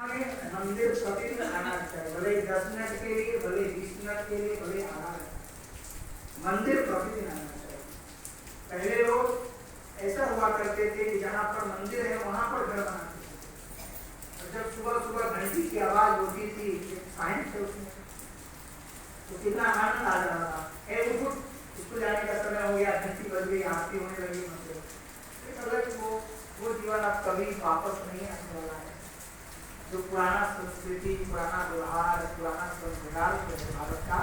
मंदिर प्रतिदिन आना चाहिए, भले 10 मिनट के लिए, भले 20 मिनट के लिए, भले आना है, मंदिर प्रतिदिन आना चाहिए। पहले लोग ऐसा हुआ करते थे कि जहाँ पर मंदिर है वहां पर घर बनाते थे, और जब सुबह सुबह घंटी की आवाज होती थी, साइंस है उसमें, तो कितना आनंद आ रहा था, स्कूल जाने का समय हो गया, घंटी बज गई, आरती होने लगी मंदिर। अलग वो जीवन अब कभी वापस नहीं आने वाला है। जो पुराना संस्कृति, पुराना व्यवहार, पुराना संस्कार भारत का,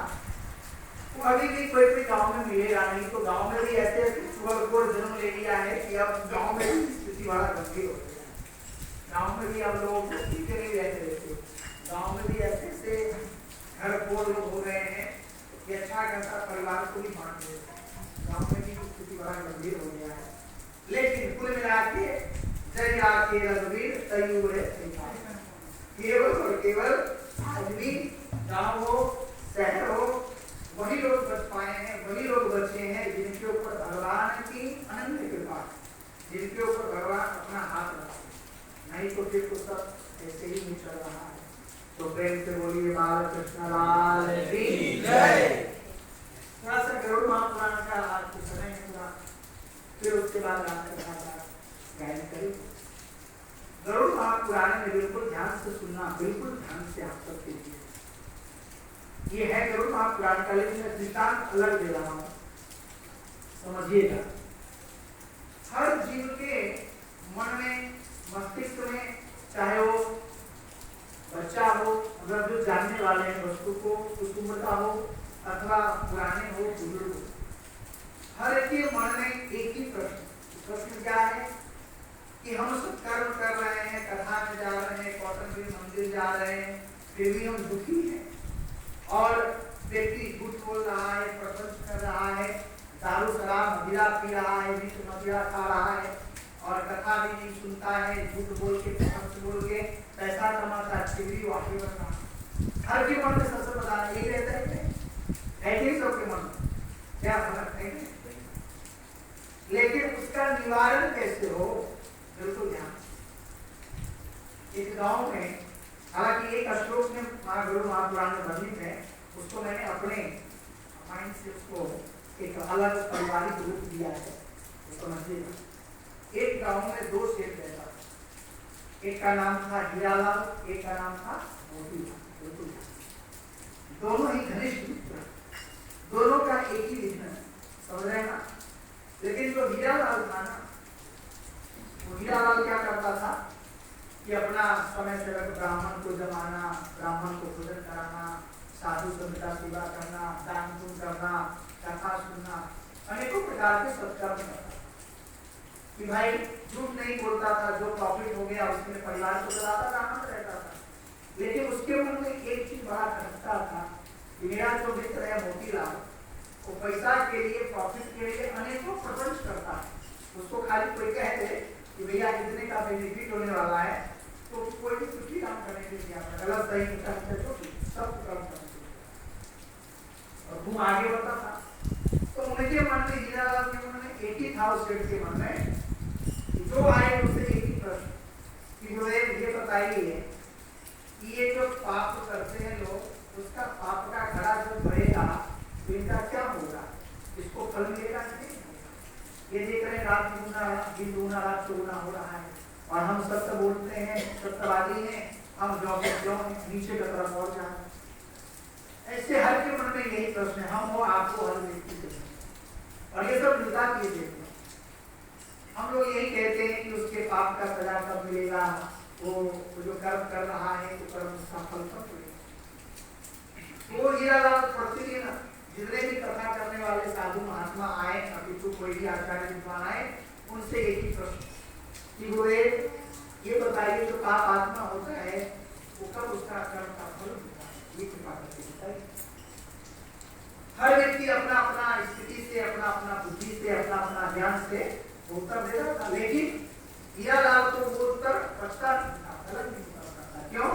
वो अभी भी कोई गांव में मिलेगा नहीं। तो गांव में भी ऐसे सुबह जन्म ले लिया है कि अब गांव में भी स्थिति बड़ा गंभीर हो गया है। गांव में भी अब लोग नहीं रहते, गांव में भी ऐसे घर को लोग हो गए हैं कि अच्छा खासा परिवार को भी बांट देते हैं। गांव में भी स्थिति बड़ा गंभीर हो गया है। लेकिन कुल मिला के जया के रघुवीर तयूर केवल और केवल आदमी गांव हो शहर हो वही लोग बच पाए हैं, वही लोग बचे हैं जिनके ऊपर भगवान की अनंत कृपा, जिनके ऊपर भगवान अपना हाथ रखा, नहीं तो फिर तो सब ऐसे ही नहीं चल रहा है। तो प्रेम से बोलिए बाल कृष्ण लाल की जय। थोड़ा सा गरुड़ महापुराण का आज के समय है पूरा, फिर उसके बाद गायन करें। गरुड़ महापुराण में बिल्कुल ध्यान से सुनना, बिल्कुल ध्यान से आप सब कीजिए। ये है गरुड़ महापुराण का, लेकिन मैं दृष्टांत अलग दे रहा हूं, समझिएगा। हर जीव के मन में, मस्तिष्क में, चाहे वो बच्चा हो, अगर जो जानने वाले हैं वस्तु को, उस उम्र का हो अथवा पुराने हो, बुजुर्ग हो, हर एक के मन में एक ही प्रश्न क्या है कि हम सब कर्म कर रहे हैं, कथा में जा रहे हैं, कौतुक मंदिर जा रहे हैं, फिर भी हम दुखी हैं। और व्यक्ति झूठ बोल रहा है, प्रपंच कर रहा है, दारू शराब मदिरा पी रहा है, विष मदिरा खा रहा है, और कथा भी नहीं सुनता है, झूठ बोल के, प्रपंच बोल के पैसा कमाता, चिड़ी वाक्य बन रहा। हर के मन में सबसे बता यही रहता है कि सबके मन में क्या फर्क है। लेकिन उसका निवारण कैसे हो, बिल्कुल ध्यान। इस गांव में, हालांकि एक श्लोक में गरुड़ महापुराण में वर्णित है, उसको मैंने अपने माइंड से उसको एक अलग पारिवारिक रूप दिया है, समझिएगा। एक गांव में 2 शेर रहता था, एक का नाम था हीरालाल, एक का नाम था मोतीलाल। बिल्कुल दोनों ही घनिष्ठ मित्र, दोनों का एक ही विघ्न, समझ रहे ना। लेकिन जो हीरालाल था ना, वो हीरालाल क्या करता था कि अपना समय से ब्राह्मण को जमाना, ब्राह्मण को भोजन कराना, साधु संत का सेवा करना, दान पुण्य करना, कथा सुनना, अनेकों प्रकार के सत्कर्म करता कि भाई झूठ नहीं बोलता था, जो प्रॉफिट हो गया उसमें परिवार को चलाता था, आनंद रहता था। लेकिन उसके मन में एक चीज बड़ा खटकता था कि मेरा जो मित्र है मोतीलाल, वो पैसा के लिए, प्रॉफिट के लिए अनेकों प्रपंच करता है। उसको खाली कोई कहते कि भैया इतने का बेनिफिट होने वाला है, तो कोई भी कुछ भी काम करने के लिए गलत सही सब काम करने और तुम आगे बढ़ता था। तो उनके मन में, हीरालाल के मन में एक ही था, उस सेठ के मन में, जो आए उससे एक ही प्रश्न कि ये बताइए कि ये जो पाप करते हैं लोग, उसका पाप का घड़ा जब बढ़ेगा तो इनका क्या होगा, इसको फल मिलेगा नहीं। ये देख रहे रात दिन दूना रात चौगुना हो रहा है, और हम सत्य बोलते हैं, सत्यवादी हैं, हम जो नीचे की तरफ और जा रहे। ऐसे हर के मन में यही प्रश्न है, हम हो आपको हर व्यक्ति से, और ये सब मिलता किए देते हैं। हम लोग यही कहते हैं कि उसके पाप का सजा कब मिलेगा, वो जो कर्म कर रहा है तो कर्म उसका फल कब मिलेगा। वो हीरालाल प्रतिदिन जितने भी कथा करने वाले साधु महात्मा आए, अपितु कोई भी आचार्य विद्वान आए, उनसे एक ही प्रश्न कि गुरुदेव ये बताइए जो पाप आत्मा होता है वो कब उसका कर्म का फल होता है, ये कृपा करके बताइए। हर व्यक्ति अपना अपना स्थिति से, अपना अपना बुद्धि से, अपना अपना ज्ञान से उत्तर दे रहा था, लेकिन हीरालाल को वो उत्तर पछता नहीं था, गलत नहीं उत्तर करता। क्यों?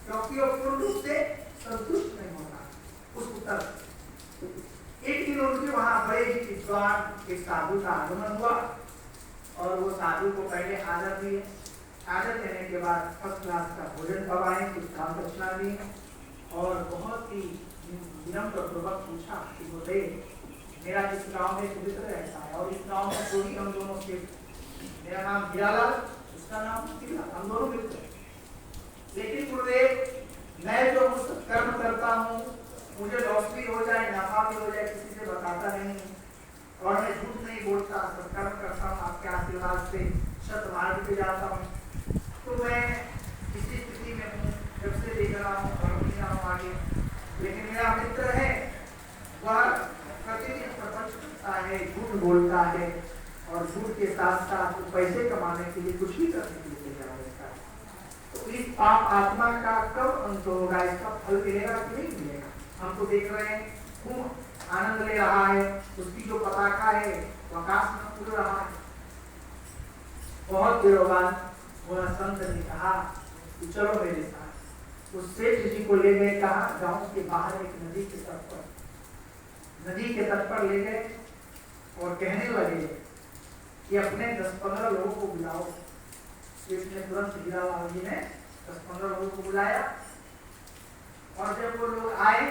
क्योंकि वो पूर्ण रूप से संतुष्ट नहीं होता उस उत्तर। एक दिन उनके वहां बड़े ही विद्वान एक साधु का आगमन हुआ, और वो साधु को पहले आदर दिए। आदर देने के बाद फर्स्ट फर्स्ट क्लास का भोजन करवाएं, कुछ दान दक्षिणा दी और बहुत ही विनम्रपूर्वक पूछा कि बोले मेरा इस गांव में सुमित्र रहता है और इस गांव में थोड़ी हम दोनों से, मेरा नाम हीरालाल, उसका नाम हीरा, हम दोनों मित्र हैं। लेकिन गुरुदेव मैं जो कर्म करता हूँ मुझे लॉस भी हो जाए नफा भी हो जाए किसी से बताता नहीं और मैं झूठ नहीं बोलता, सत्कर्म करता हूँ आपके आशीर्वाद से सत मार्ग पे जाता हूँ। तो मैं इसी स्थिति में हूँ जब से लेकर रहा हूँ और नहीं रहा हूँ आगे। लेकिन मेरा मित्र है वह प्रतिदिन प्रपंच करता है, झूठ बोलता है और झूठ के साथ साथ पैसे कमाने के लिए कुछ भी करने के लिए तैयार रहता है। तो इस पाप आत्मा का कब अंत होगा, इसका फल मिलेगा कि नहीं मिलेगा? हम तो देख रहे हैं खूब आनंद ले रहा है, उसकी जो पताका है वो आकाश में उड़ रहा है। बहुत देर बाद वह संत ने कहा कि चलो मेरे साथ। उस सेठ जी को ले गए, कहा गांव के बाहर एक नदी के तट पर, नदी के तट पर ले गए और कहने लगे कि अपने 10-15 लोगों को बुलाओ। सेठ ने तुरंत हीरालाल जी ने 10-15 लोगों को बुलाया और जब वो लोग आए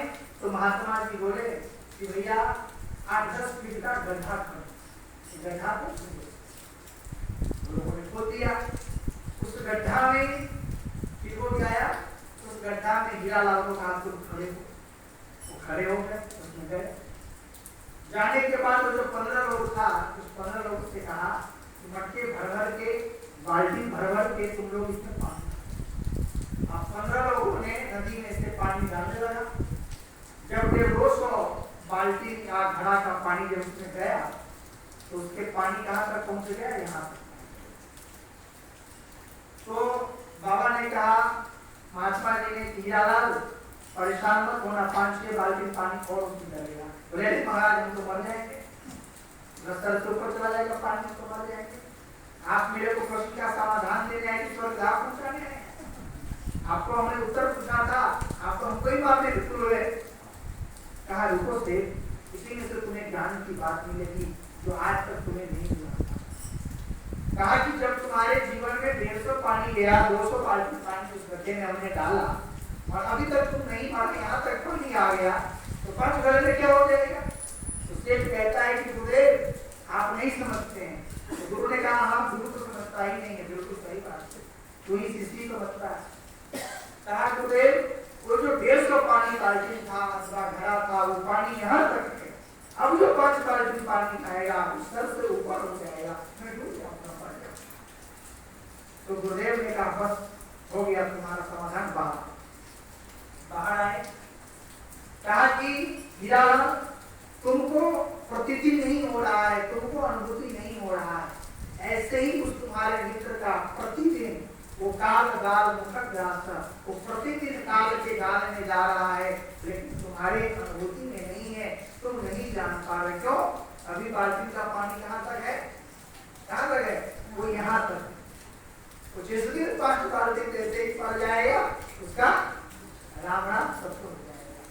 तो महात्मा जी बोले कि भैया 8-10 फीट का गड्ढा करो। गड्ढा लोगों ने खोद दिया, उस गड्ढा में किसको गया, उस गड्ढा में हीरालाल को कहा तुम खड़े हो, वो खड़े हो गए, उसमें गए। जाने के बाद वो जो 15 लोग था, उस 15 लोगों से कहा कि मटके भर भर के, बाल्टी भर भर के तुम लोग इसमें पानी। अब 15 लोगों ने नदी में से पानी डालने लगा। जब 150 बाल्टी का घड़ा का पानी जब उसमें गया तो उसके पानी कहाँ तक पहुंच गया, यहाँ तक। तो बाबा ने कहा, महात्मा जी ने, हीरालाल परेशान मत होना, 5-6 बाल्टी पानी और उसमें डालेगा। बोले महाराज हम तो मर जाएंगे, रस्ता से ऊपर चला जाएगा पानी तो मर जाएंगे। आप मेरे को प्रश्न का समाधान देने आए कि स्वर्ग आप पहुंचाने आए? आपको हमने उत्तर पूछा था, आप तो हमको ही मारने बिल्कुल हुए। कहा रुको से, इसी में से तुम्हें ज्ञान की बात मिलेगी जो आज तक तुम्हें नहीं मिला था। कहा कि जब तुम्हारे जीवन में 150 पानी गया, 200 बाल्टी पानी उस गड्ढे में हमने डाला और अभी तक तुम नहीं मारे, यहाँ तक पानी आ गया तो 5 गले में क्या हो जाएगा? तो सेठ कहता है कि गुरुदेव आप नहीं समझते हैं। तो गुरु ने कहा हाँ गुरु तो समझता ही नहीं है, बिल्कुल सही बात है, तू ही शिष्य समझता है। कहा गुरुदेव वो जो 150 पानी बाल्टी था अथवा घड़ा था वो पानी यहाँ तक है, अब जो 5 बाल्टी पानी आएगा उस सर से ऊपर हो जाएगा, मैं डूब जाऊंगा, मर जाऊंगा। तो गुरुदेव ने कहा बस हो गया तुम्हारा समाधान, बाहर आए। कहा कि हीरालाल तुमको प्रतीति नहीं हो रहा है, तुमको अनुभूति नहीं हो रहा है, ऐसे ही उस तुम्हारे मित्र का प्रतिदिन वो काल गाल मुखक रास्ता, वो प्रतिदिन काल के गाल में जा रहा है, लेकिन तुम्हारे अनुभूति में नहीं है, तुम नहीं जान पा रहे। क्यों? अभी बाल्टी का पानी कहाँ तक है, कहाँ तक है, वो यहाँ तक। तो जिस दिन 5 बाल्टी जैसे ही पड़ जाएगा उसका राम राम सबको हो जाएगा।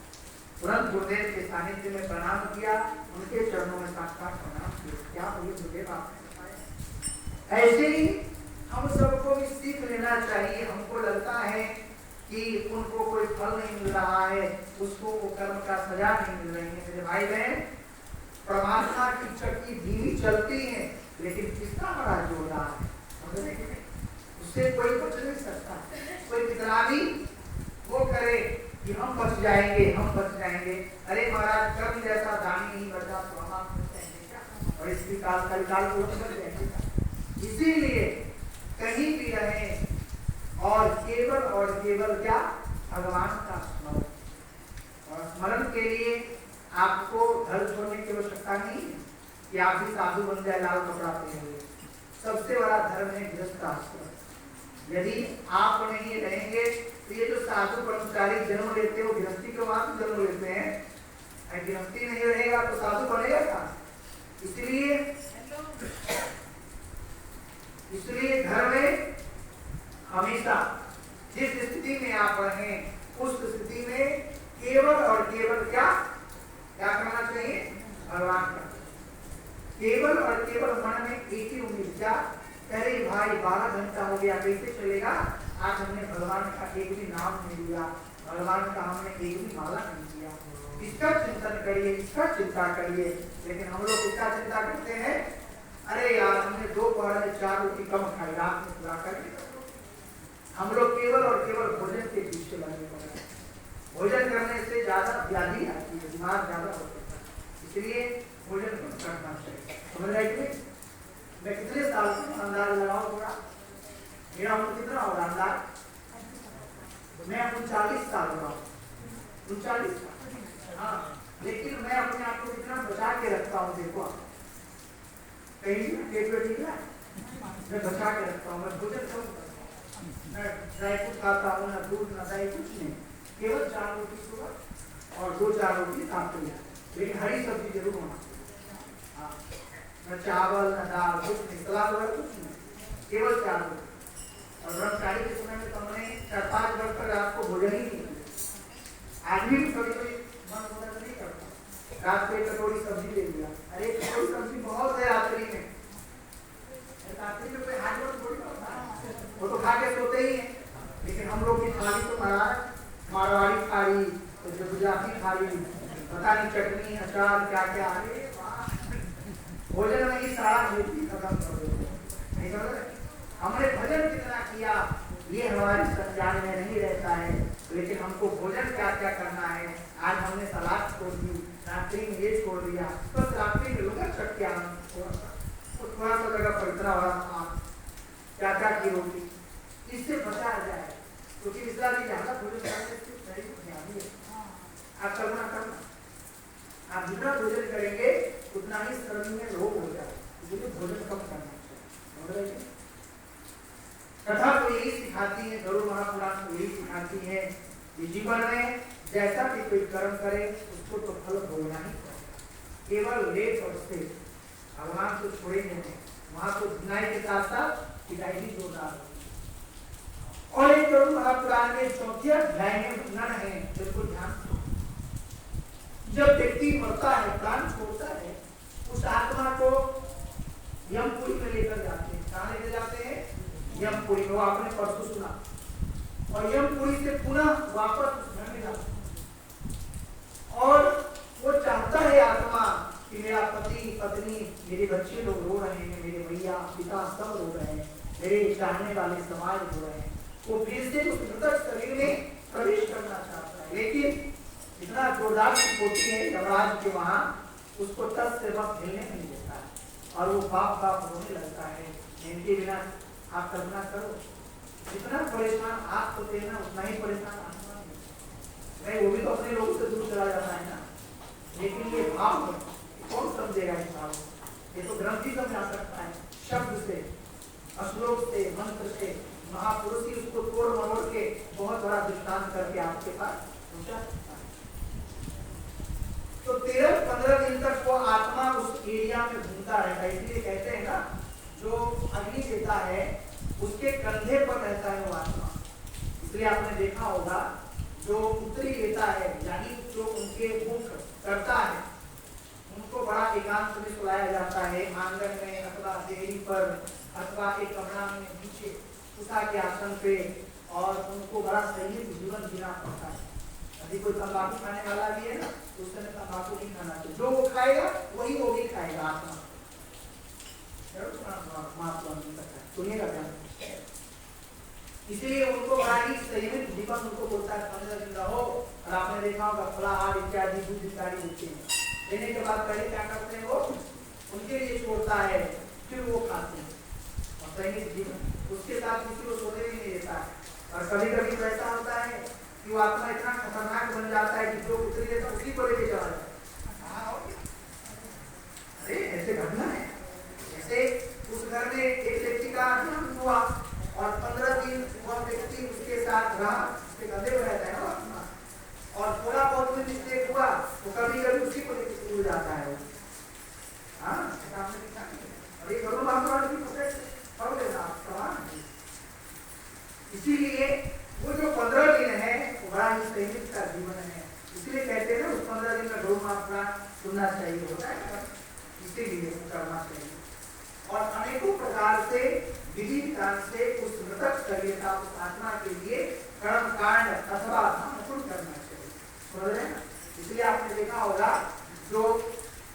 तुरंत गुरुदेव के सानिध्य में प्रणाम किया, उनके चरणों में साक्षात प्रणाम किया। क्या बोले गुरुदेव आपने बताया? ऐसे ही हम सबको भी सीख लेना चाहिए। हमको लगता है कि उनको कोई फल नहीं मिल रहा है, उसको वो कर्म का सजा नहीं मिल रही है। मेरे भाई बहन, परमात्मा की चक्की धीमी चलती है लेकिन कितना बड़ा जोरदार है, उससे कोई बच नहीं सकता। कोई कितना भी वो करे कि हम बच जाएंगे, हम बच जाएंगे, अरे महाराज कर्म जैसा दानी नहीं बचा तो हम आप बच जाएंगे क्या? और इसकी काल को बच जाएंगे। इसीलिए कहीं भी रहे और केवल क्या, भगवान का स्मरण। और स्मरण के लिए आपको घर छोड़ने की आवश्यकता नहीं है कि आप भी साधु बन जाए लाल कपड़ा पहने हुए। सबसे बड़ा धर्म है गृहस्थ आश्रम। यदि आप नहीं रहेंगे तो ये जो साधु कर्मचारी जन्म लेते हो गृहस्थी के बाद जन्म लेते हैं, गृहस्थी नहीं रहेगा तो साधु बनेगा क्या? इसलिए घर में हमेशा जिस स्थिति में आप रहें उस स्थिति में केवल और केवल क्या करना चाहिए? भगवान का। केवल और केवल मन में एक ही उम्मीद, क्या? अरे भाई 12 घंटा हो गया, कैसे चलेगा? आज हमने भगवान का एक भी नाम नहीं लिया, भगवान का हमने एक भी माला नहीं किया। इसका चिंतन करिए, इसका चिंता करिए। लेकिन हम लोग इसका चिंता करते हैं, अरे यार हमने 2 पहर में 4 रोटी कम खाई, रात में पूरा करके हम लोग केवल और केवल भोजन के पीछे लगे पड़े हैं। भोजन करने से ज्यादा व्याधि आती है, बीमार ज्यादा होते हैं, इसलिए भोजन करना चाहिए। समझ रहे? मैं कितने साल से अंदाज लगाऊं थोड़ा, मेरा उम्र कितना होगा अंदाज? मैं 39 साल हो रहा हूँ, 39 साल। हाँ, लेकिन मैं अपने आप को कितना बचा के रखता हूँ, देखो कहीं पेट पे ठीक है, मैं बचा के रखता हूँ। मैं भोजन कम करता हूँ, मैं ड्राई फ्रूट खाता हूँ, ना दूध ना दही, कुछ नहीं, केवल 4 रोटी सुबह और 2-4 रोटी शाम को, लेकिन हरी सब्जी जरूर होना चाहिए। हाँ, न चावल न दाल, कुछ नहीं, सलाद वगैरह कुछ नहीं, केवल 4 रोटी। और ब्रह्मचारी के समय में तो हमने 4-5 वर्ष तक रात को भोजन ही नहीं किया। आदमी भी कभी कभी मन होता नहीं करता, रात को 1 कटोरी सब्जी ले लिया, अरे कटोरी सब्जी बहुत है रात्रि में, रात्रि में कोई हाजमत थोड़ी करता है, वो तो खा के सोते ही है। लेकिन हम लोग की थाली तो महाराज मारवाड़ी थाली, तो गुजराती थाली, पता नहीं चटनी अचार क्या क्या, अरे भोजन में ही सारा व्यक्ति खत्म कर देते, नहीं कर रहे। हमने भजन कितना किया ये हमारी संज्ञान में नहीं रहता है, लेकिन हमको भोजन क्या क्या करना है। आज हमने सलाद छोड़ दी, रात्रि में ये छोड़ दिया, तो रात्रि में लोग छट के थोड़ा सा जगह पर इतना बड़ा था क्या क्या की रोटी, इससे बचा जाए, क्योंकि इसलिए भी ज्यादा भोजन करने से शरीर को ध्यान है। आप कल्पना करना, आप जितना भोजन करेंगे उतना ही शरीर में रोग हो जाए, इसलिए भोजन कम करना चाहिए। कथा तो यही सिखाती है, गरुड़ महापुराण को यही सिखाती है कि जीवन में जैसा भी कोई कर्म करे उसको तो फल भोगना ही पड़ेगा। केवल लेट और से भगवान को छोड़ेंगे नहीं, वहां तो ढिलाई के साथ साथ पिटाई भी जोरदार होगी। और एक गरुड़ महापुराण में 4 अध्याय में वर्णन है, बिल्कुल ध्यान दो। जब व्यक्ति मरता है, प्राण छोड़ता है, उस आत्मा को यमपुरी में लेकर जाते हैं। कहाँ लेकर जाते हैं? यमपुरी में। आपने परसों सुना। और यमपुरी से पुनः वापस उस घर में जाते हैं और वो चाहता है आत्मा कि मेरा पति पत्नी मेरे बच्चे लोग रो रहे हैं, मेरे भैया पिता सब रो रहे हैं, मेरे चाहने वाले समाज रो रहे हैं, वो फिर से उस मृतक शरीर में प्रवेश करना चाहता है। लेकिन इतना जोरदार होती है यमराज के वहां, उसको तस से वक्त हिलने नहीं देता है और वो बाप बाप रोने लगता है। इनके बिना आप कल्पना करो, जितना परेशान आप होते हैं ना उतना ही परेशान आत्मा नहीं, वो भी तो अपने लोगों से दूर चला जाता है ना। लेकिन ये भाव कौन समझेगा इस भाव को? ये तो ग्रंथि समझा सकता है, शब्द से, श्लोक से, मंत्र से। महापुरुष ही उसको तोड़ मरोड़ के बहुत बड़ा दृष्टांत करके आपके पास पहुंचा सकता है। तो 13-15 दिन तक वो आत्मा उस एरिया में घूमता रहता है। इसलिए कहते हैं ना, जो अग्नि देता है उसके कंधे पर रहता है वो आत्मा। इसलिए आपने देखा होगा जो पुत्री लेता है, यानी जो उनके मुख करता है, उनको बड़ा एकांत में सुलाया जाता है, आंगन में अथवा देहरी पर अथवा एक कमरा में नीचे उषा के आसन पे, और उनको बड़ा संयमित जीवन जीना पड़ता है। यदि कोई तंबाकू खाने वाला भी है ना तो उसने तंबाकू नहीं खाना चाहिए, जो वो खाएगा वही वो भी खाएगा आत्मा। सुनिएगा क्या? इसलिए उनको बड़ा ही संयमित जीवन उनको बोलता है 15 दिन रहो। और आपने देखा होगा फलाहार इत्यादि दूध इत्यादि देते हैं, देने के बाद पहले क्या करते हैं, वो उनके लिए छोड़ता है, फिर वो खाते हैं और संयमित जीवन। उसके साथ किसी को सोने भी नहीं देता है। और कभी कभी तो ऐसा होता है कि वो आत्मा इतना खतरनाक बन जाता है कि जो उतरी देता उसी को लेके चला जाता है। अरे ऐसे घटना है। जैसे उस घर में एक व्यक्ति का जन्म हुआ और 15 दिन वह व्यक्ति उसके साथ रहा, उसके गधे में रहता है ना, और थोड़ा बहुत में मिस्टेक हुआ तो कभी कभी उसी को लेकर स्कूल जाता है। और ये गरुड़ महापुराण भी पढ़ लेना सवाल। इसीलिए वो जो 15 दिन है वो बड़ा ही संयमित का जीवन है। इसलिए कहते हैं ना उस 15 दिन में गरुड़ महापुराण सुनना चाहिए, होता है इसीलिए करना चाहिए। और अनेकों प्रकार से विधि विधान से उस मृतक शरीर का उस साधना के लिए कर्म कांड अथवा दान करना चाहिए। समझ रहे हैं? इसलिए आपने देखा होगा जो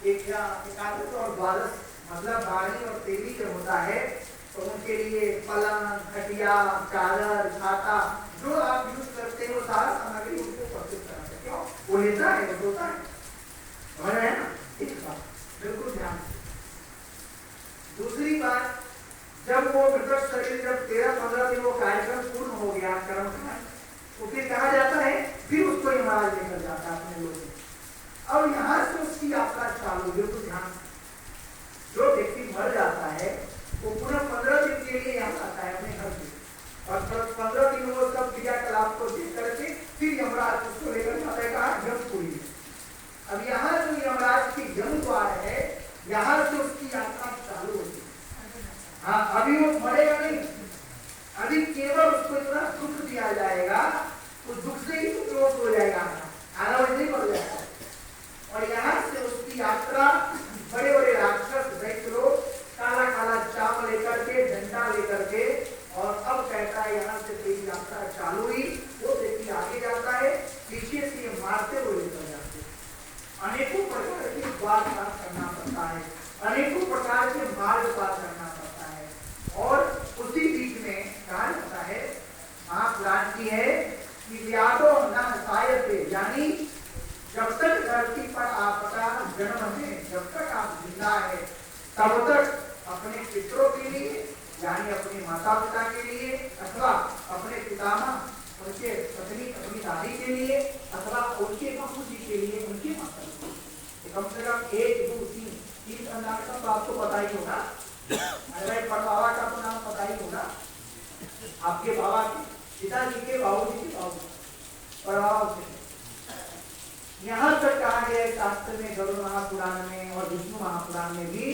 एकादश और द्वादश मतलब 12 और 13 जो होता है तो उनके लिए पलंग, खटिया, चादर, छाता जो आप यूज करते हैं वो सारा सामग्री उनको प्रस्तुत करना चाहिए। क्यों? वो लेता है, वो होता है। समझ रहे हैं ना? एक बात बिल्कुल ध्यान से। दूसरी बात, जब वो मृतक शरीर जब 13-15 दिन वो कार्यक्रम पूर्ण हो गया कर्म का, तो फिर कहा जाता है फिर उसको यमराज लेकर जाता है अपने लोग। अब यहाँ से उसकी यात्रा चालू। बिल्कुल ध्यान, जो व्यक्ति मर जाता है वो पुनः 15 दिन के लिए यहाँ आता है अपने घर से और 15 दिन वो सब क्रियाकलाप को देख करके फिर यमराज उसको लेकर जाता है कहा जमपुरी में। अब यहाँ जो यमराज की जम द्वार है यहाँ से उसकी यात्रा चालू होती है। हाँ, अभी वो मरेगा नहीं, अभी केवल उसको इतना दुख दिया जाएगा, उस दुख से ही तो क्रोध हो जाएगा, आधा वजह नहीं पड़ जाएगा। और यहाँ से उसकी यात्रा बड़े बड़े राक्षस दैत्य लोग काला काला चावल लेकर के, डंडा लेकर के, और अब कहता है यहाँ से तेरी यात्रा चालू हुई। वो व्यक्ति आगे जाता है, पीछे से मारते हुए लेकर जाते हैं। अनेकों प्रकार के द्वार पार करना पड़ता है, अनेकों प्रकार के मार्ग पार करना पड़ता है। और उसी बीच में कहा जाता है, महापुराण की है कि यादो न सायते, यानी जब तक धरती पर आपका जन्म है, जब तक आप जिंदा है तब तक अपने पितरों के लिए यानी अपने माता पिता के लिए अथवा अपने पितामह, उनके पत्नी, अपनी दादी के लिए अथवा उनके बापूजी के लिए, उनके माता पिता, कम से कम 1, 2, 3 अंदाज का तो आपको पता ही होगा। अरे बाबा का तो नाम पता ही होगा, आपके बाबा के पिताजी के बाबूजी के बाबू परवाह से। यहाँ तक कहा गया शास्त्र में, गरुड़ महापुराण में और विष्णु महापुराण में भी,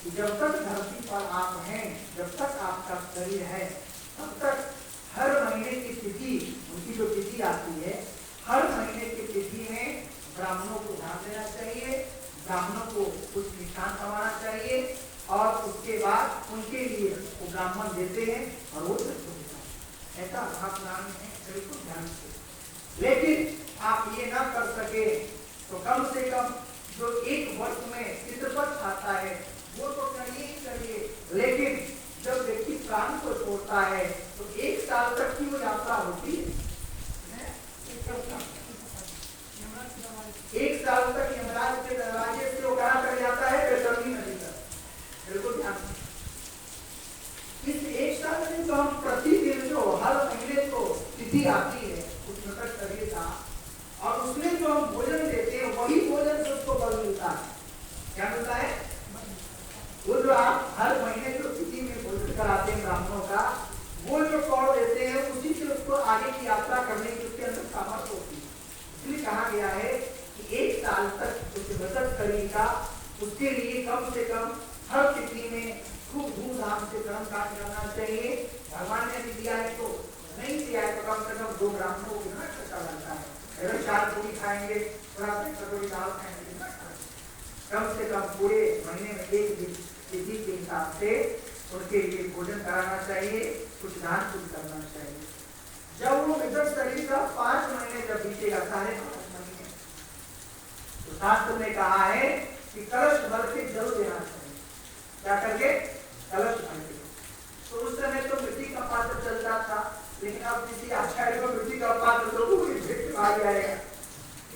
जब तक धरती पर आप हैं, जब तक आपका शरीर है, तब तक हर महीने की तिथि, उनकी जो तिथि आती है, हर महीने की तिथि में ब्राह्मणों को ध्यान देना चाहिए, ब्राह्मणों को कुछ निशान कमाना चाहिए और उसके बाद उनके लिए वो ब्राह्मण देते हैं और वो ऐसा महापुराण है, बिल्कुल ध्यान से। लेकिन आप ये ना कर सके तो कम से कम जो एक वर्ष में पितृपक्ष आता है वो तो करिए ही करिए, लेकिन जब व्यक्ति प्राण को छोड़ता है तो 1 साल तक की वो यात्रा होती है। 1 साल तक यमराज के दरवाजे से वो कहाँ कर जाता है? बैतरणी नदी तक। बिल्कुल ध्यान। इस 1 साल में तो हम प्रतिदिन जो हर महीने को तिथि आती है उस मृतक शरीर का, और उसमें जो हम भोजन देते हैं वही भोजन से उसको बल मिलता है। क्या मिलता है? वो जो आप हर महीने जो तिथि में भोजन कराते हैं ब्राह्मणों का, वो जो कौड़ देते हैं उसी से उसको आगे की यात्रा करने की उसके अंदर सामर्थ्य होती है। इसलिए कहा गया है कि 1 साल तक उस मृतक शरीर का, उसके लिए कम से कम हर तिथि में खूब धूमधाम से कर्म कांड करना चाहिए। भगवान ने दिया है तो नहीं दिया है तो कम से कम 2 ब्राह्मणों को कितना खर्चा लगता है? अगर 4 पूरी खाएंगे, थोड़ा सा कटोरी दाल खाएंगे, कितना कम से कम पूरे महीने में 1 दिन तिथि के हिसाब से उनके लिए भोजन कराना चाहिए, कुछ दान पुण्य करना चाहिए। जब वो मृतक शरीर का 5 महीने जब बीतेगा, 5.5 महीने, तो शास्त्र ने कहा है कि कलश भर के जल देना चाहिए। क्या करके? कलश भर के। तो उस समय तो मिट्टी का पात्र चलता था, लेकिन अब किसी आचार्य को मिट्टी का पात्र तो आ जाएगा,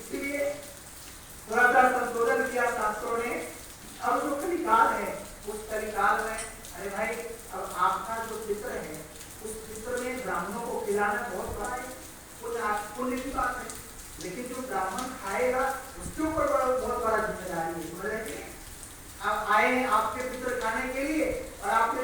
इसलिए थोड़ा सा संशोधन किया शास्त्रों ने। अब जो कलिकाल है उस कलिकाल में, अरे भाई अब आपका जो पितर है उस पितर में ब्राह्मणों को खिलाना बहुत बड़ा है, कुछ पुण्य की बात है, लेकिन जो ब्राह्मण खाएगा उसके ऊपर बहुत बड़ा जिम्मेदारी है। आप आए हैं आपके पितर खाने के लिए और आपने